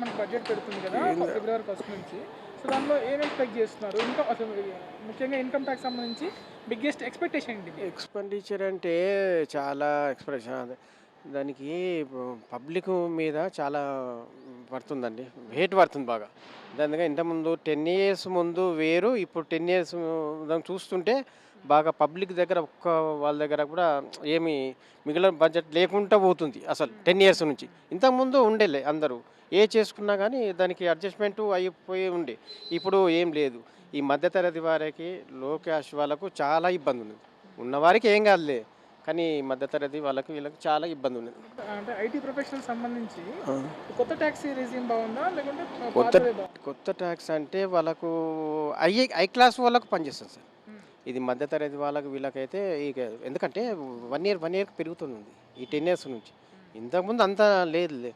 మనకి బడ్జెట్ పెడుతుంది కదా ఫిబ్రవరి ఫస్ట్ నుంచి. సో దాంట్లో ఏం ఎక్స్పెక్ట్ చేస్తున్నారు? ఇంకా అసలు ముఖ్యంగా ఇన్కమ్ ట్యాక్స్ సంబంధించి బిగ్గెస్ట్ ఎక్స్పెక్టేషన్ ఏంటి మీది? ఎక్స్‌పెండిచర్ అంటే చాలా ఎక్స్‌పెక్టేషన్ అదే. దానికి పబ్లిక్ మీద చాలా పడుతుందండి. వెయిట్ పడుతుంది బాగా. దానిగా ఇంతకుముందు 10 ఇయర్స్ ముందు వేరు. ఇప్పుడు 10 ఇయర్స్ దాన్ని చూస్తుంటే బాగా పబ్లిక్ దగ్గర ఒక్క వాళ్ళ దగ్గర కూడా ఏమి మిగిలిన బడ్జెట్ లేకుండా పోతుంది అసలు 10 ఇయర్స్ నుంచి. ఇంతకుముందు ఉండేలే అందరూ. చేసుకున్నా గానీ దానికి అడ్జస్ట్‌మెంటు అయిపోయి ఉండే. ఇప్పుడు ఏం లేదు. ఈ మధ్య తరగతి వారికి, లో క్యాస్ట్ వాళ్ళకు చాలా ఇబ్బందుంది. ఉన్నవారికి ఏం కాదులే. కానీ మధ్య తరగతి వాళ్ళకి వీళ్ళకి చాలా ఇబ్బందున్నది. అంటే ఐటీ ప్రొఫెషనల్ సంబంధించి ఆ! కొత్త ట్యాక్స్ రెజిమ్ బాగుందా? లేకుంటే కొత్త పాతదే బాగుందా? కొత్త ట్యాక్స్ అంటే వాళ్ళకు హై క్లాస్ వాళ్ళకు పనిచేస్తుంది సార్. హ్మ్. ఇది మధ్య తరగతి వాళ్ళకి వీళ్ళకైతే ఇక ఎందుకంటే 1 ఇయర్‌కి పెరుగుతుంది. ఈ 10 ఇయర్స్ నుంచి. ఇంతకుముందు అంత లేదులే.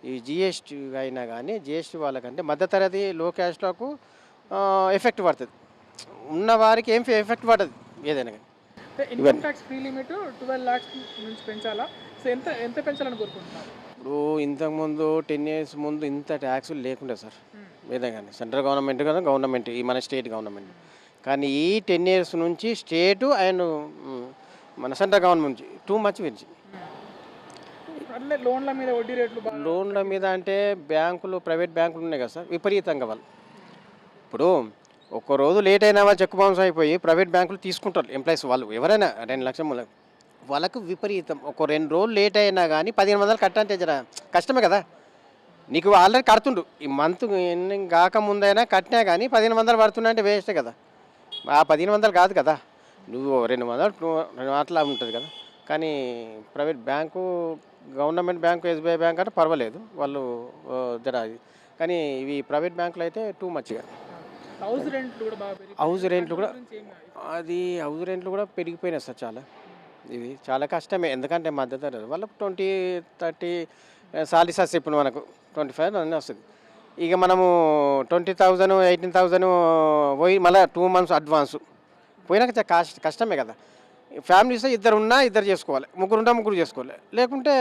ఈ జీఎస్టీ అయినా గానీ, జీఎస్టీ వాళ్ళకంటే మధ్య తరగతి, లో క్యాస్ట్‌లకు ఎఫెక్ట్ పడతది. ఉన్న వారికి ఏం ఎఫెక్ట్ పడదు ఏదైనా గానీ. అంటే ఇన్కమ్ ఇవన్నీ. ట్యాక్స్ ఫ్రీ లిమిట్ 12 లాక్స్ నుంచి పెంచాలా? సో ఎంత ఎంత పెంచాలని కోరుకుంటున్నారు? ఇప్పుడు ఇంతకుముందు 10 ఇయర్స్ ముందు ఇంత ట్యాక్సులు లేకుండే సార్. హ్మ్. ఏదైనా గానీ. సెంట్రల్ గవర్నమెంట్ కదా, గవర్నమెంట్ ఈ మన స్టేట్ గవర్నమెంట్. కానీ ఈ 10 ఇయర్స్ నుంచి స్టేటు అండ్ మన సెంట్రల్ గవర్నమెంట్ నుంచి టూ మచ్ పెంచి. అట్లే లోన్ల మీద వడ్డీ రేట్లు బాగా లోన్ల మీద అంటే బ్యాంకులు, ప్రైవేట్ బ్యాంకులు ఉన్నాయి కదా సార్, విపరీతంగా వాళ్ళు. ఇప్పుడు ఒక్కరోజు లేట్ అయినా వాళ్ళు చెక్ బౌన్స్ అయిపోయి ప్రైవేట్ బ్యాంకులు తీసుకుంటారు ఎంప్లాయీస్ వాళ్ళు ఎవరైనా 2,00,000 వాళ్ళకు విపరీతం. ఒక 2 రోజులు లేట్ అయినా కానీ 1500 కట్టంటే జర కష్టమే కదా. నీకు ఆల్రెడీ కడుతుండు ఈ మంత్ ఎండింగ్ కాకముందైనా కట్టినా కానీ 1500 పడుతున్నాయంటే వేస్టే కదా. ఆ 1500 కాదు కదా, నువ్వు 200 అట్లా ఉంటుంది కదా. కానీ private bank, government bank, SBI bank అంటే పర్వాలేదు వాళ్ళు జర ఇది. కానీ ఇవి ప్రైవేట్ బ్యాంకులు అయితే టూ మచ్గా. హౌస్ రెంట్లు కూడా బాగా పెరిగిపోయాయి. హౌస్ రెంట్లు కూడా గురించి ఏం కాదు. అది హౌస్ రెంట్లు కూడా పెరిగిపోయినాయి సార్ చాలా. ఇది చాలా కష్టమే. ఎందుకంటే మధ్య తరగతి వాళ్ళకు 20, 30 సాలరీస్ వస్తాయి. ఇప్పుడు మనకు 25 అన్నీ వస్తుంది. ఇక మనము 20,000, 18,000 పోయి మళ్ళీ 2 మంత్స్ అడ్వాన్సు పోయినాక కష్టమే కదా. ఫ్యామిలీస్ ఇద్దరు ఉన్నా ఇద్దరు చేసుకోవాలి, ముగ్గురు ఉన్నా ముగ్గురు చేసుకోవాలి, లేకుంటే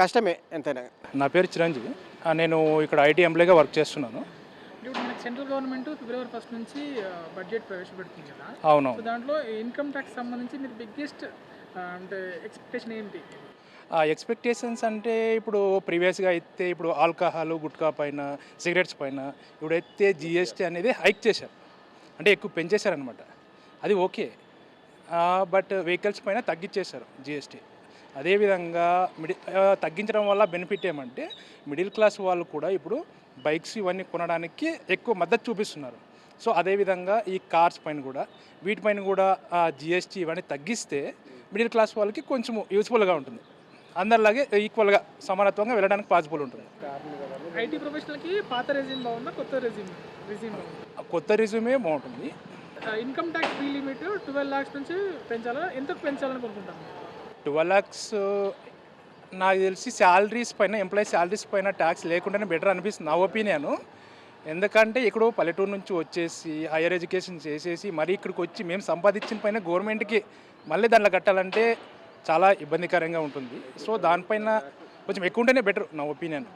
కష్టమే ఎంతైనా. నా పేరు చిరంజీవి. నేను ఇక్కడ ఐటీ ఎంప్లాయ్‌గా వర్క్ చేస్తున్నాను. ఇప్పుడు మనకి సెంట్రల్ గవర్నమెంట్ ఫిబ్రవరి ఫస్ట్ నుంచి బడ్జెట్ ప్రవేశపెడుతుంది కదా. అవును. సో దాంట్లో ఇన్కమ్ ట్యాక్స్ సంబంధించి మీరు బిగ్గెస్ట్ అంటే ఎక్స్పెక్టేషన్ ఏంటి? ఎక్స్‌పెక్టేషన్స్ అంటే ఇప్పుడు ప్రీవియస్‌గా అయితే ఇప్పుడు ఆల్కహాల్, గుట్కా పైన, సిగరెట్స్ పైన ఇప్పుడైతే జీఎస్టీ అనేది హైక్ చేశారు. అంటే ఎక్కువ పెంచేశారనమాట. అది ఓకే. బట్ వెహికల్స్ పైన తగ్గించేశారు జీఎస్టీ. అదేవిధంగా తగ్గించడం వల్ల బెనిఫిట్ ఏమంటే మిడిల్ క్లాస్ వాళ్ళు కూడా ఇప్పుడు బైక్స్ ఇవన్నీ కొనడానికి ఎక్కువ మద్దతు చూపిస్తున్నారు. సో అదేవిధంగా ఈ కార్స్ పైన కూడా వీటిపైన కూడా జీఎస్టీ ఇవన్నీ తగ్గిస్తే మిడిల్ క్లాస్ వాళ్ళకి కొంచెం యూస్ఫుల్గా ఉంటుంది. అందరిలాగే ఈక్వల్గా సమానత్వంగా వెళ్ళడానికి పాసిబుల్ ఉంటుంది. ఐటీ ప్రొఫెషనల్కి పాత రెజిమ్ బాగుందా? కొత్త రెజిమ్ బాగుందా? కొత్త రిజ్యూమే బాగుంటుంది. Income tax free limit 12 lakhs నుంచి పెంచాలా? ఎంతకు పెంచాలని కోరుకుంటాను? 12 lakhs నాకు తెలిసి శాలరీస్ పైన, ఎంప్లాయీ శాలరీస్ పైన ట్యాక్స్ లేకుండానే బెటర్ అనిపిస్తుంది నా ఒపీనియను. ఎందుకంటే ఇక్కడ పల్లెటూరు నుంచి వచ్చేసి హైయర్ ఎడ్యుకేషన్ చేసేసి మరీ ఇక్కడికి వచ్చి మేము సంపాదించిన పైన గవర్నమెంట్కి మళ్ళీ దాంట్లో కట్టాలంటే చాలా ఇబ్బందికరంగా ఉంటుంది. సో దానిపైన కొంచెం ఎక్కువ ఉంటేనే బెటర్ నా ఒపీనియన్.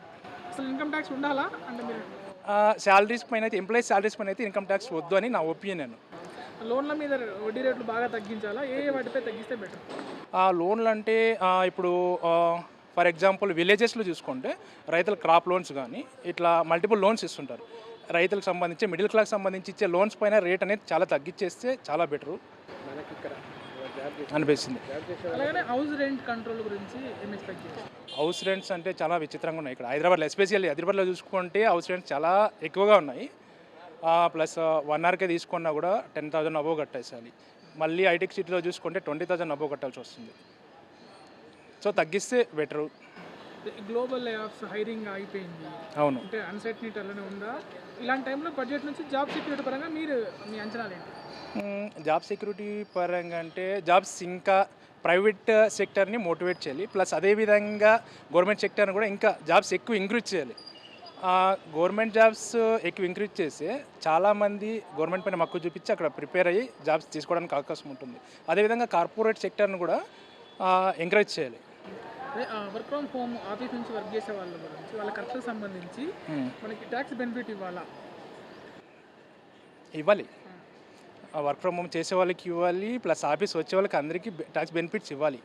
అసలు ఇన్కమ్ ట్యాక్స్ ఉండాలా అంటే మీరు శాలరీస్ పైన అయితే, ఎంప్లాయీ శాలరీస్ పైన అయితే ఇన్కమ్ ట్యాక్స్ వద్దు అని నా ఒపీనియన్. లోన్ల మీద వడ్డీ రేట్లు బాగా తగ్గించాలా? ఏ వాటిపై తగ్గిస్తే బెటర్? లోన్లు అంటే ఇప్పుడు ఫర్ ఎగ్జాంపుల్ విలేజెస్లో చూసుకుంటే రైతుల క్రాప్ లోన్స్ కానీ ఇట్లా మల్టిపుల్ లోన్స్ ఇస్తుంటారు. రైతులకు సంబంధించి, మిడిల్ క్లాస్ సంబంధించి ఇచ్చే లోన్స్ పైన రేట్ అనేది చాలా తగ్గించేస్తే చాలా బెటరు అనిపిస్తుంది. అలాగే హౌస్ రెంట్ కంట్రోల్ గురించి ఏం ఎక్స్పెక్ట్ చేస్తారు? హౌస్ రెంట్స్ అంటే చాలా విచిత్రంగా ఉన్నాయి ఇక్కడ హైదరాబాద్లో. ఎస్పెషల్లీ హైదరాబాద్లో చూసుకుంటే హౌస్ రెంట్స్ చాలా ఎక్కువగా ఉన్నాయి. ప్లస్ 1 hourకే తీసుకున్నా కూడా 10,000 అబోవ్ కట్టేసాలి. మళ్ళీ ఐటెక్ సిటీలో చూసుకుంటే 20,000 అబోవ్ కట్టాల్సి వస్తుంది. సో తగ్గిస్తే బెటరు. గ్లోబల్ లే ఆఫ్స్ హైరింగ్ అయిపోయింది. అవును. అంటే అన్సర్టనిటీ అలానే ఉందా? ఇలాంటి టైంలో బడ్జెట్ నుంచి జాబ్ సెక్యూరిటీ పరంగా మీరు మీ అంచనాలు ఏంటి? జాబ్ సెక్యూరిటీ పరంగా అంటే జాబ్స్ ఇంకా ప్రైవేట్ సెక్టర్ని మోటివేట్ చేయాలి. ప్లస్ అదేవిధంగా గవర్నమెంట్ సెక్టర్ని కూడా ఇంకా జాబ్స్ ఎక్కువ ఇంక్రీజ్ చేయాలి. గవర్నమెంట్ జాబ్స్ ఎక్కువ ఇంక్రీజ్ చేస్తే చాలామంది గవర్నమెంట్ పైన మక్కువ చూపించి అక్కడ ప్రిపేర్ అయ్యి జాబ్స్ తీసుకోవడానికి అవకాశం ఉంటుంది. అదేవిధంగా కార్పొరేట్ సెక్టర్ని కూడా ఎంకరేజ్ చేయాలి. వర్క్ ఫ్రమ్ హోమ్ ఆఫీస్ నుంచి వర్క్ చేసే వాళ్ళ గురించి వాళ్ళ ఖర్చులకు సంబంధించి మనకి ట్యాక్స్ బెనిఫిట్ ఇవ్వాలా? ఇవ్వాలి. వర్క్ ఫ్రమ్ హోమ్ చేసే వాళ్ళకి ఇవ్వాలి, ప్లస్ ఆఫీస్ వచ్చే వాళ్ళకి అందరికీ ట్యాక్స్ బెనిఫిట్స్ ఇవ్వాలి.